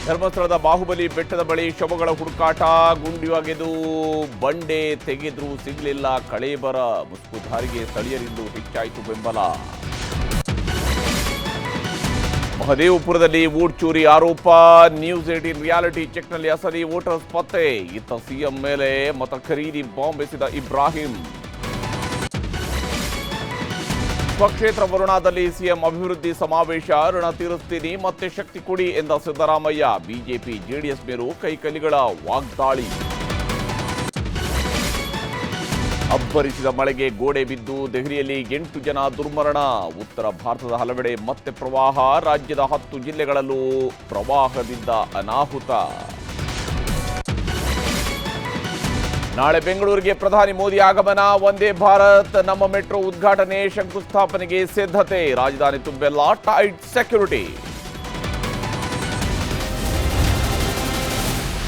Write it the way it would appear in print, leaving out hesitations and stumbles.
ಧರ್ಮಸ್ಥಳದ ಬಾಹುಬಲಿ ಬೆಟ್ಟದ ಬಳಿ ಶವಗಳ ಹುಡುಕಾಟ ಗುಂಡಿ ಅಗೆದು ಬಂಡೆ ತೆಗೆದ್ರೂ ಸಿಗಲಿಲ್ಲ. ಕಳೇಬರ ಮುಸುಕುಧಾರಿಗೆ ಸ್ಥಳೀಯರಿಂದ ಹೆಚ್ಚಾಯಿತು ಬೆಂಬಲ. ಮಹದೇವಪುರದಲ್ಲಿ ವೋಟ್ ಚೋರಿ ಆರೋಪ. ನ್ಯೂಸ್ 18 ರಿಯಾಲಿಟಿ ಚೆಕ್ನಲ್ಲಿ ಅಸಲಿ ವೋಟರ್ಸ್ ಪತ್ತೆ. ಇತ್ತ ಸಿಎಂ ಮೇಲೆ ಮತ ಖರೀದಿ ಬಾಂಬ್ ಎಸೆದ ಇಬ್ರಾಹಿಂ. ಸ್ವಕ್ಷೇತ್ರ ವರುಣಾದಲ್ಲಿ ಸಿಎಂ ಅಭಿವೃದ್ಧಿ ಸಮಾವೇಶ. ಋಣ ತೀರಿಸ್ತೀನಿ, ಮತ್ತೆ ಶಕ್ತಿ ಕೊಡಿ ಎಂದ ಸಿದ್ದರಾಮಯ್ಯ. ಬಿಜೆಪಿ ಜೆಡಿಎಸ್ ಮೇಲೂ ಕೈಕಲಿಗಳ ವಾಗ್ದಾಳಿ. ಅಬ್ಬರಿಸಿದ ಮಳೆಗೆ ಗೋಡೆ ಬಿದ್ದು ದೆಹಲಿಯಲ್ಲಿ 8 ಜನ ದುರ್ಮರಣ. ಉತ್ತರ ಭಾರತದ ಹಲವೆಡೆ ಮತ್ತೆ ಪ್ರವಾಹ. ರಾಜ್ಯದ 10 ಜಿಲ್ಲೆಗಳಲ್ಲೂ ಪ್ರವಾಹದಿಂದ ಅನಾಹುತ. ನಾಳೆ ಬೆಂಗಳೂರಿಗೆ ಪ್ರಧಾನಿ ಮೋದಿ ಆಗಮನ. ವಂದೇ ಭಾರತ್ ನಮ್ಮ ಮೆಟ್ರೋ ಉದ್ಘಾಟನೆ, ಶಂಕುಸ್ಥಾಪನೆಗೆ ಸಿದ್ಧತೆ. ರಾಜಧಾನಿ ತುಂಬೆಲ್ಲ ಟೈಟ್ ಸೆಕ್ಯೂರಿಟಿ.